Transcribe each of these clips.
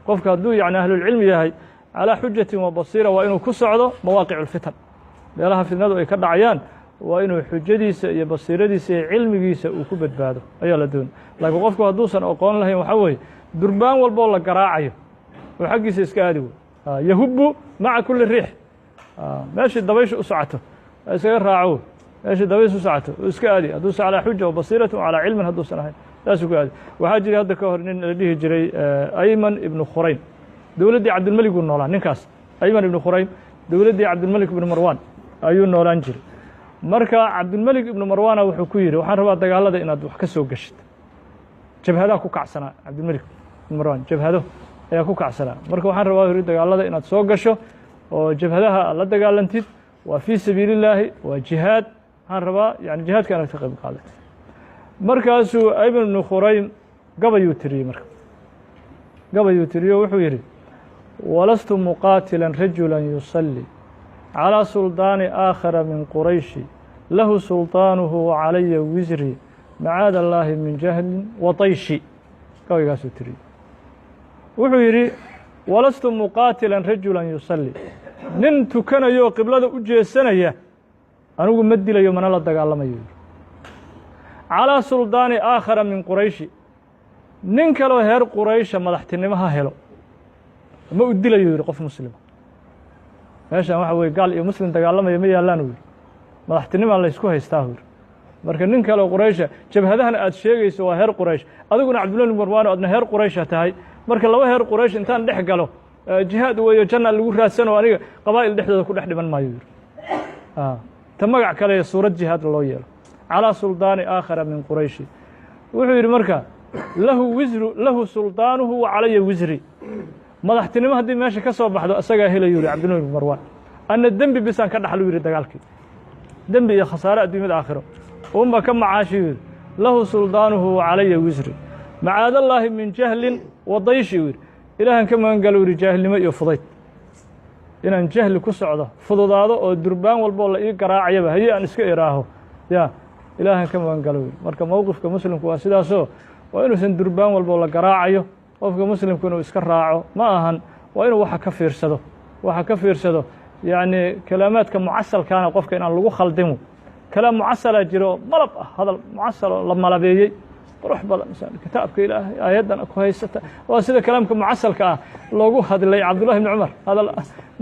qofka hadduu yani ahlulcilmi yahay calaa xujatin wa basiira waa inuu ku socdo mawaaqic ulfitan meelaha fitnadu ay ka dhacayaan waa inuu xujadiisa iyo basiiradiisa iyo cilmigiisa uu ku badbaado ayaa la doonay laakiin qofku hadduusan aqoon lahayn waxaa weeye durbaan walboo la garaacayo oo xaggiisa iska aadi wey yahubu maca kuli riix meeshii dabaysha u socoto iskaga raaco meeshii dabaysha u socoto oo iska aadi hadduusan calaa xuja wa basiiratin wa calaa cilmin hadduusan ahayn saasuu ku aadi waxaa jiray hadda ka hor nin la dhihi jiray ayman ibnu khuraym dowladdii cabdilmelig uu noolaa ninkaas ayman ibnu khuraym dowladdii cabdilmalik ibnu marwan ayuu noolaan jiray marka cabdilmelig ibnu marwana wuxuu ku yidhi waxaan rabaa dagaalada inaad wax ka soo geshid jabhadaha ku kacsanaa cabdilmelig ibnu marwan jabhado ayaa ku kacsanaa marka waxaan rabaa yidhi dagaalada inaad soo gasho oo jabhadaha aad la dagaalantid waa fii sabiili illaahi waa jihaad waxaan rabaa yani jihaadka inaad ka qayb qaadatid markaasuu ayman ibnu khuraym gabayuu tiriyey marka gabayuu tiriyo wuxuu yidhi walastu muqaatilan rajula yusallii calىa sulطaani aakhara min qurayshi lahu sulطaanuhu wacalaya wisri macaada allaahi min jahlin wa tayshi gabaygaasuu tiriyey wuxuu yidhi walastu muqaatilan rajula yusallii nin tukanayo oo qiblada u jeesanaya anigu ma dilayo mana la dagaalamayo calىa sulطaani aakhara min qurayshi nin kaloo heer quraysha madaxtinimo ha helo ma u dilayo yidhi qof muslima meeshan waxa weye gaal iyo muslim dagaalamaya ma yaallaan u yidhi madaxtinimaa laysku haystaa u yidhi marka nin kaleo quraysha jabhadahan aad sheegayso waa heer quraysh adiguna cabdillah ibn marwan adna heer quraysha tahay marka laba heer quraysh intaan dhex galo jihaad weeyo janna lagu raadsan oo aniga qabaa'il dhexdooda ku dhex dhiman maayo yidhi ta magac kale ee suurad jihaad loo yeelo calىa sulطaani aakhara min qurayshi wuxuu yidhi marka lahu sulطaanuhu wa calaya wisri madaxtinimo haddii meesha ka soo baxdo isagaa helayu yihi cabdillah ibn marwan anna dembi bisaan ka dhaxlu yidhi dagaalkii dembi iyo khasaare adduunyada aakhiro unba ka macaashi yidhi lahu sulطaanuhu wa calaya wisri macaadallaahi min jahlin wa dayshi u yidhi ilaahan ka magan galo yidhi jaahilnimo iyo fudayd inaan jahli ku socdo fududaado oo durbaan walboo la ii garaacayaba haye aan iska iraaho ya ilaahan ka magan galo yidhi marka mowqifka muslimku waa sidaasoo waa inuusan durbaan walboo la garaacayo qofka muslimku inuu iska raaco ma ahan waa inuu waxa ka fiirsado yacni kalaamaadka mucasalkaana qofka inaan lagu khaldimo kalaam mucasalaa jiro malab ah hadal mucasaloo la malabeeyey qurux badan kitaabka ilaahay aayaddan ku haysata waa sida kalaamka mucasalka ah loogu hadlay cabdullahi ibni cumar hadal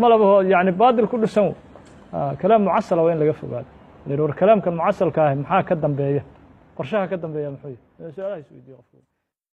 malabahoo yani baadil ku dhisan kalaam mucasala waa in laga fogaado war kalaamkan mucasalka ah maxaa ka dambeeya qorshaha ka dambeeya muxuu yahay su-aalaha is weydiye qofku